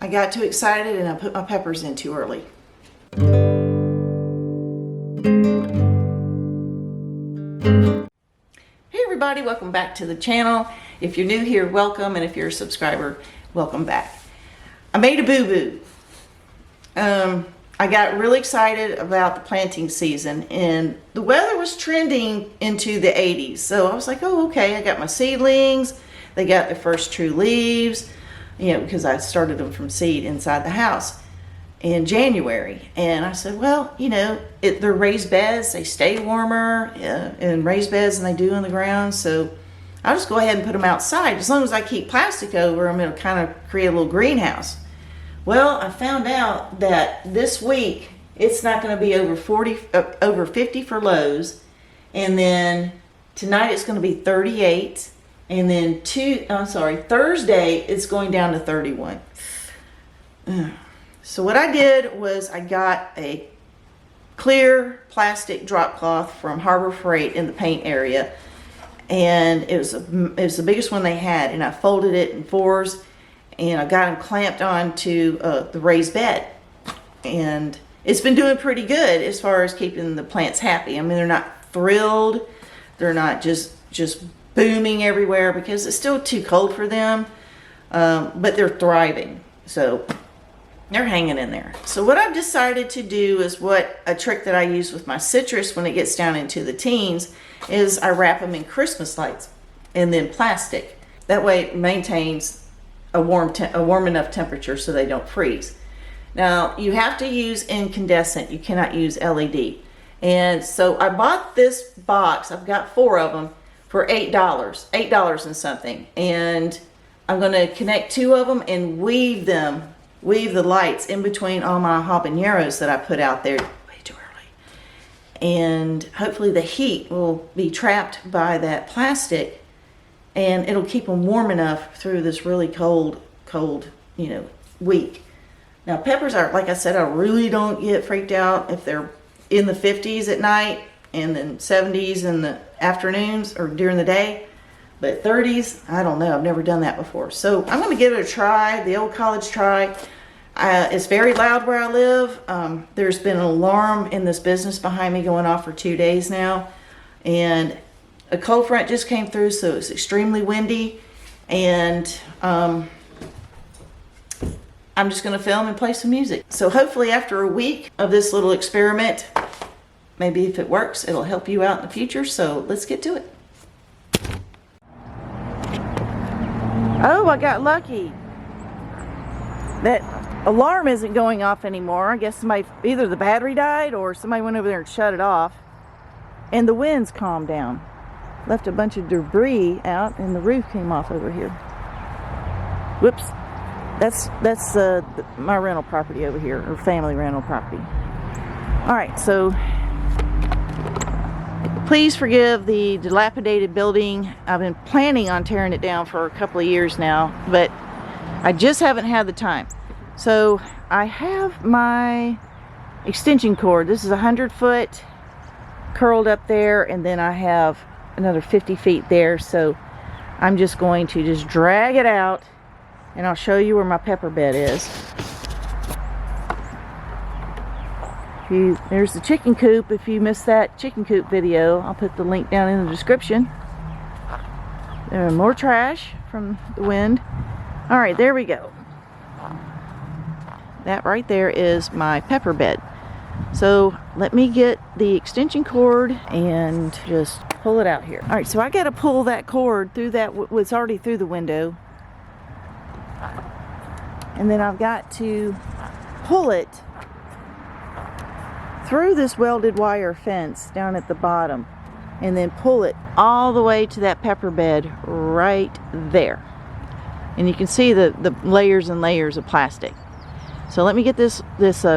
I got too excited and I put my peppers in too early. Hey everybody, welcome back to the channel. If you're new here, welcome, and if you're a subscriber, welcome back. I made a boo-boo. I got really excited about the planting season, and the weather was trending into the 80s. So I was like, oh, okay, I got my seedlings. They got their first true leaves, you know, because I started them from seed inside the house in January. And I said, well, you know, they're raised beds. They stay warmer in raised beds than they do on the ground. So I'll just go ahead and put them outside. As long as I keep plastic over them, it'll kind of create a little greenhouse. Well, I found out that this week it's not going to be over 50 for lows, and then tonight it's going to be 38, and then Thursday it's going down to 31. So what I did was I got a clear plastic drop cloth from Harbor Freight in the paint area, and it was the biggest one they had, and I folded it in fours. And I got them clamped onto the raised bed. And it's been doing pretty good as far as keeping the plants happy. I mean, they're not thrilled. They're not just booming everywhere because it's still too cold for them. But they're thriving. So they're hanging in there. So what I've decided to do is a trick that I use with my citrus when it gets down into the teens is I wrap them in Christmas lights and then plastic. That way it maintains a warm enough temperature so they don't freeze. Now you have to use incandescent. You cannot use LED. And so I bought this box. I've got 4 of them for $8 and something. And I'm going to connect 2 of them and weave the lights in between all my habaneros that I put out there way too early. And hopefully the heat will be trapped by that plastic, and it'll keep them warm enough through this really cold, you know, week. Now peppers are, like I said, I really don't get freaked out if they're in the 50s at night and then 70s in the afternoons or during the day. But 30s, I don't know. I've never done that before. So I'm going to give it a try, the old college try. It's very loud where I live. There's been an alarm in this business behind me going off for 2 days now. And a cold front just came through, so it's extremely windy, and I'm just going to film and play some music. So hopefully after a week of this little experiment, maybe if it works, it'll help you out in the future. So let's get to it. Oh, I got lucky. That alarm isn't going off anymore. I guess either the battery died or somebody went over there and shut it off, and the wind's calmed down. Left a bunch of debris out, and the roof came off over here. Whoops. That's my rental property over here, or family rental property. Alright, so please forgive the dilapidated building. I've been planning on tearing it down for a couple of years now, but I just haven't had the time. So I have my extension cord. This is 100 foot curled up there, and then I have another 50 feet there. So I'm just going to drag it out, and I'll show you where my pepper bed is. There's the chicken coop. If you missed that chicken coop video, I'll put the link down in the description. There are more trash from the wind. All right, there we go. That right there is my pepper bed. So let me get the extension cord and just pull it out here. All right, so I got to pull that cord through that, was already through the window. And then I've got to pull it through this welded wire fence down at the bottom, and then pull it all the way to that pepper bed right there. And you can see the layers and layers of plastic. So let me get this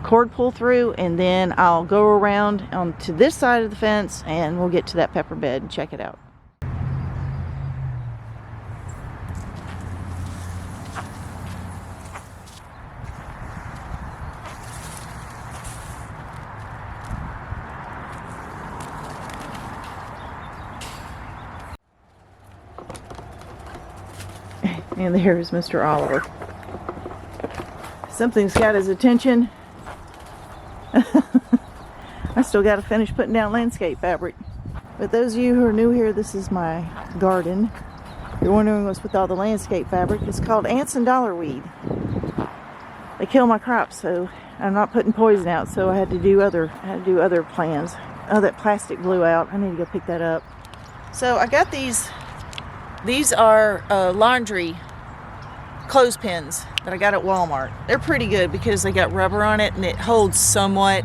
cord pull through, and then I'll go around onto this side of the fence, and we'll get to that pepper bed and check it out. And there's Mr. Oliver. Something's got his attention. I still got to finish putting down landscape fabric. But those of you who are new here, this is my garden. You're wondering what's with all the landscape fabric. It's called ants and dollarweed. They kill my crops, so I'm not putting poison out. So I had to do other plans. Oh, that plastic blew out. I need to go pick that up. So I got these. These are laundry clothespins that I got at Walmart. They're pretty good because they got rubber on it and it holds somewhat.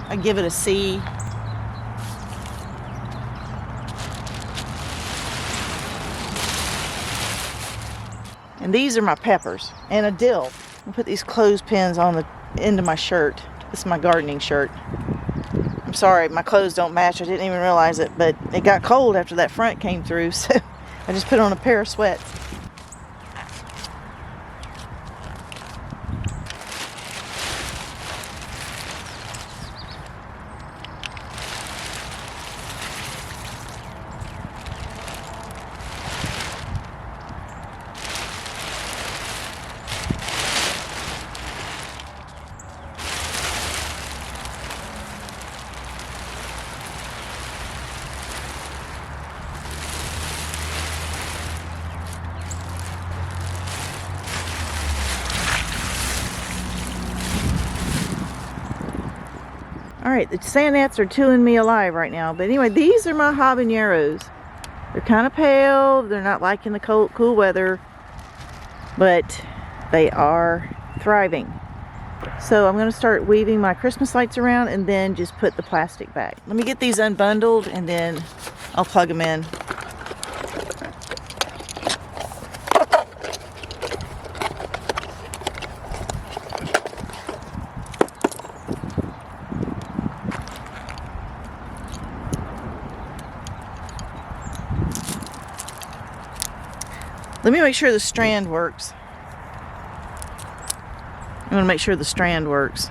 I give it a C. And these are my peppers and a dill. I'll put these clothespins on the end of my shirt. This is my gardening shirt. I'm sorry, my clothes don't match. I didn't even realize it, but it got cold after that front came through, so I just put on a pair of sweats. Alright, the sand ants are chewing me alive right now. But anyway, these are my habaneros. They're kind of pale. They're not liking the cool weather. But they are thriving. So I'm going to start weaving my Christmas lights around and then just put the plastic back. Let me get these unbundled and then I'll plug them in. Let me make sure the strand works. I want to make sure the strand works.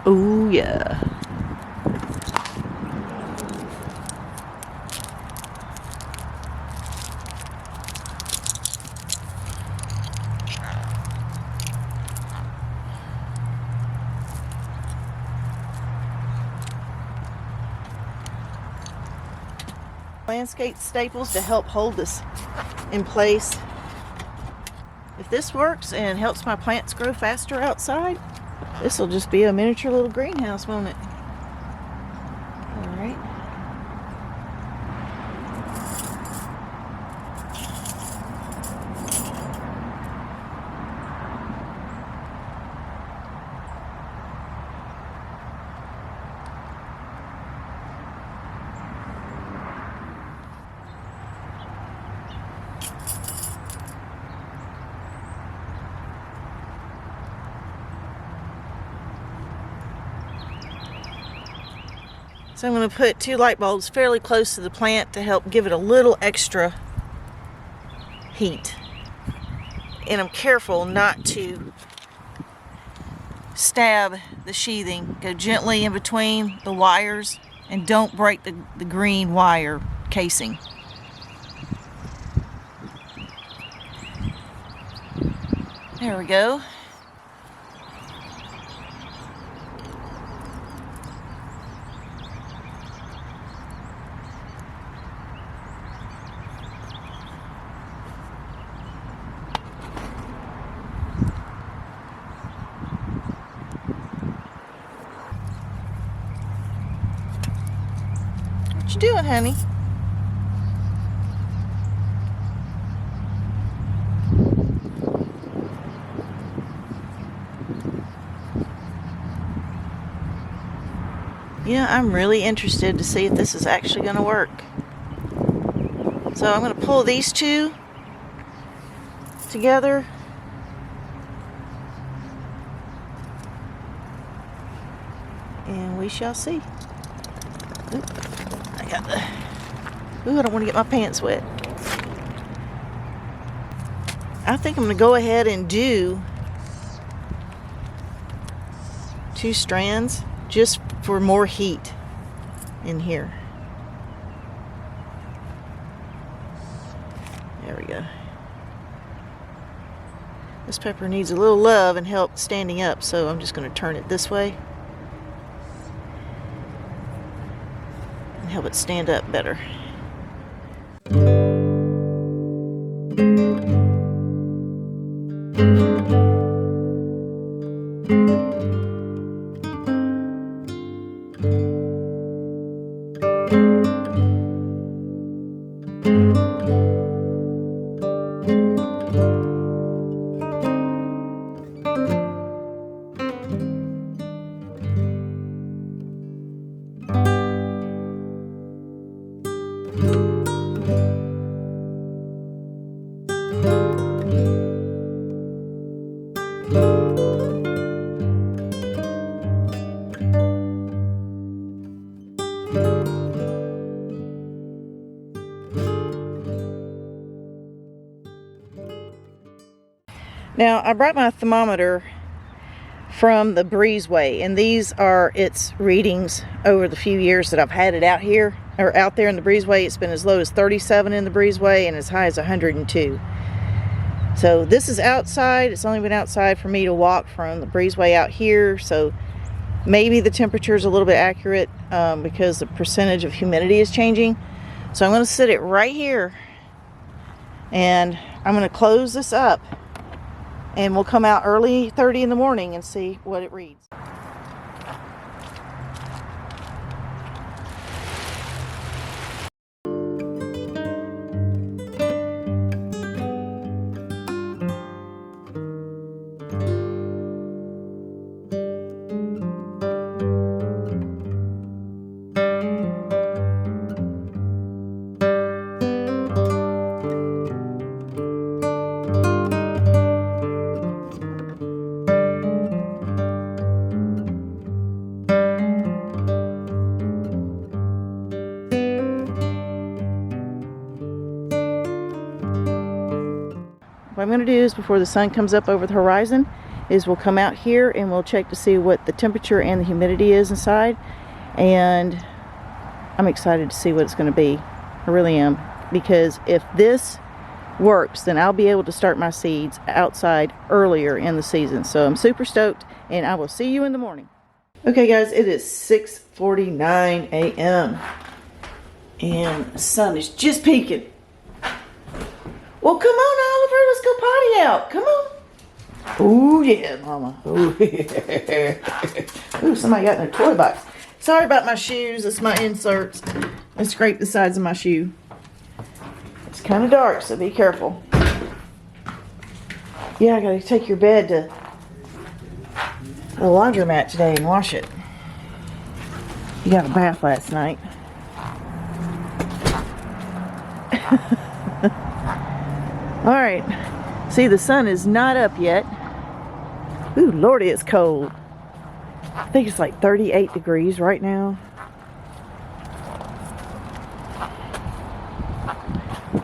Oh yeah. Landscape staples to help hold this in place. If this works and helps my plants grow faster outside, this will just be a miniature little greenhouse, won't it? All right. So I'm going to put 2 light bulbs fairly close to the plant to help give it a little extra heat. And I'm careful not to stab the sheathing. Go gently in between the wires and don't break the green wire casing. There we go. What you doing, honey? Yeah, I'm really interested to see if this is actually going to work. So I'm going to pull these 2 together. And we shall see. Ooh, I got the... Ooh, I don't want to get my pants wet. I think I'm going to go ahead and do 2 strands just for more heat in here. There we go. This pepper needs a little love and help standing up, so I'm just going to turn it this way and help it stand up better. Now, I brought my thermometer from the breezeway, and these are its readings over the few years that I've had it out here, or out there in the breezeway. It's been as low as 37 in the breezeway and as high as 102. So this is outside. It's only been outside for me to walk from the breezeway out here, so maybe the temperature is a little bit accurate because the percentage of humidity is changing. So I'm going to sit it right here, and I'm going to close this up, and we'll come out early 30 in the morning and see what it reads. What I'm going to do is, before the sun comes up over the horizon, is we'll come out here and we'll check to see what the temperature and the humidity is inside. And I'm excited to see what it's going to be. I really am. Because if this works, then I'll be able to start my seeds outside earlier in the season. So I'm super stoked, and I will see you in the morning. Okay guys, it is 6:49 a.m. and the sun is just peeking. Well, come on, Oliver, let's go potty out. Come on. Oh, yeah, Mama. Oh, yeah. Ooh, somebody got in a toy box. Sorry about my shoes. It's my inserts. I scraped the sides of my shoe. It's kind of dark, so be careful. Yeah, I got to take your bed to the laundromat today and wash it. You got a bath last night. Alright, see, the sun is not up yet. Ooh, lordy, it's cold. I think it's like 38 degrees right now.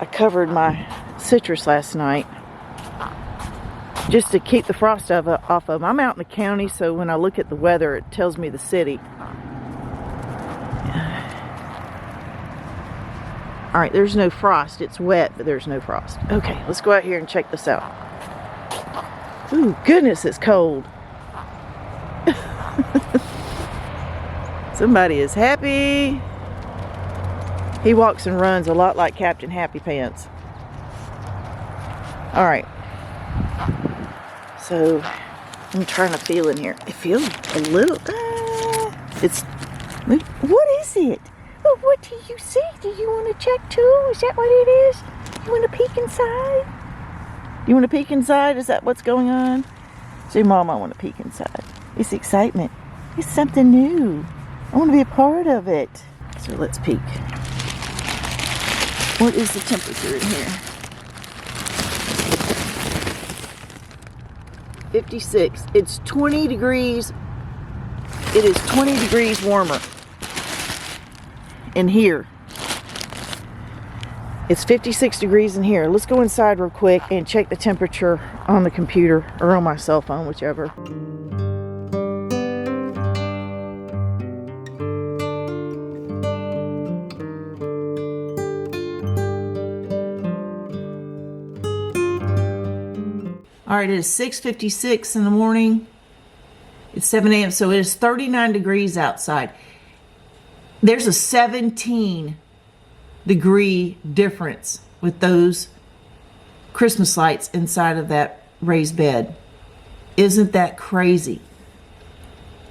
I covered my citrus last night just to keep the frost off of them. I'm out in the county, so when I look at the weather, it tells me the city. Alright, there's no frost. It's wet, but there's no frost. Okay, let's go out here and check this out. Ooh, goodness, it's cold. Somebody is happy. He walks and runs a lot like Captain Happy Pants. Alright. So, I'm trying to feel in here. It feels a little... what is it? Well, what do you see? Do you want to check too? Is that what it is? You want to peek inside? You want to peek inside? Is that what's going on? See, Mom, I want to peek inside. It's excitement. It's something new. I want to be a part of it. So let's peek. What is the temperature in here? 56. It's 20 degrees. It is 20 degrees warmer in here. It's 56 degrees in here. Let's go inside real quick and check the temperature on the computer or on my cell phone, whichever. All right, it is 6:56 in the morning. It's 7 a.m. So it is 39 degrees outside. There's a 17-degree difference with those Christmas lights inside of that raised bed. Isn't that crazy?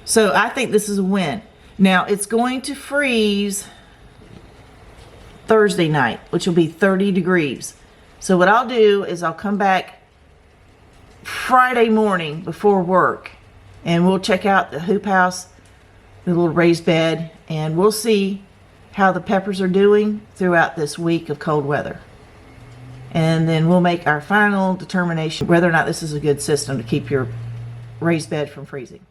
So I think this is a win. Now it's going to freeze Thursday night, which will be 30 degrees. So what I'll do is I'll come back Friday morning before work and we'll check out the hoop house, the little raised bed, and we'll see how the peppers are doing throughout this week of cold weather. And then we'll make our final determination whether or not this is a good system to keep your raised bed from freezing.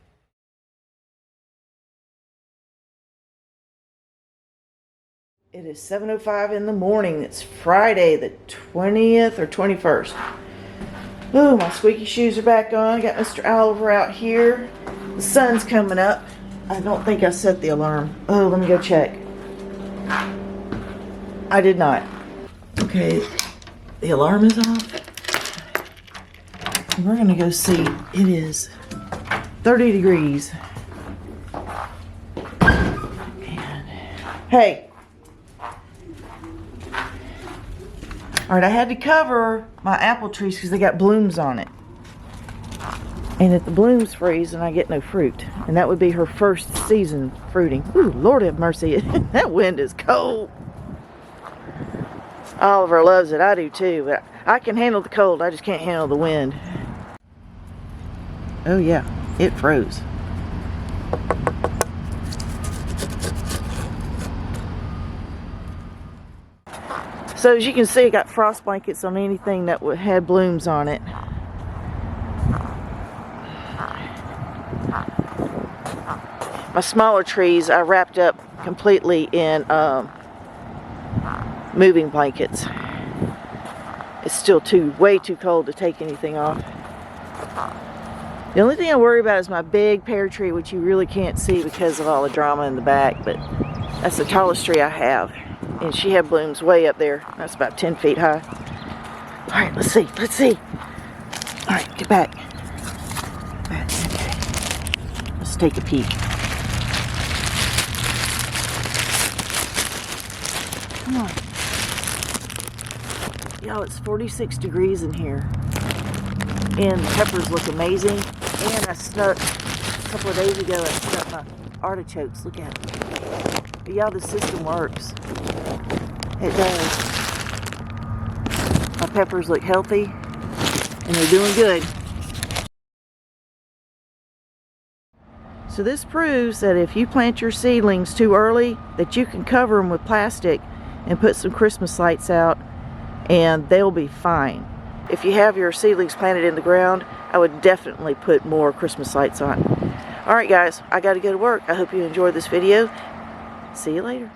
It is 7:05 in the morning. It's Friday the 20th or 21st. Oh, my squeaky shoes are back on. I got Mr. Oliver out here. The sun's coming up. I don't think I set the alarm. Oh, let me go check. I did not. Okay, the alarm is off. We're gonna go see. It is 30 degrees. And hey. All right, I had to cover my apple trees because they got blooms on it. And if the blooms freeze, then I get no fruit. And that would be her first season fruiting. Ooh, Lord have mercy. That wind is cold. Oliver loves it. I do too. But I can handle the cold. I just can't handle the wind. Oh yeah, it froze. So as you can see, I got frost blankets on anything that had blooms on it. My smaller trees I wrapped up completely in moving blankets. It's still way too cold to take anything off. The only thing I worry about is my big pear tree, which you really can't see because of all the drama in the back, but that's the tallest tree I have. And she had blooms way up there. That's about 10 feet high. All right, let's see. Let's see. All right, get back. Okay. Let's take a peek. Come on. Y'all, it's 46 degrees in here. And the peppers look amazing. And I stuck, a couple of days ago, I stuck my artichokes. Look at them. But y'all, the system works. It does. My peppers look healthy and they're doing good. So this proves that if you plant your seedlings too early, that you can cover them with plastic and put some Christmas lights out and they'll be fine. If you have your seedlings planted in the ground, I would definitely put more Christmas lights on. Alright guys, I gotta go to work. I hope you enjoyed this video. See you later.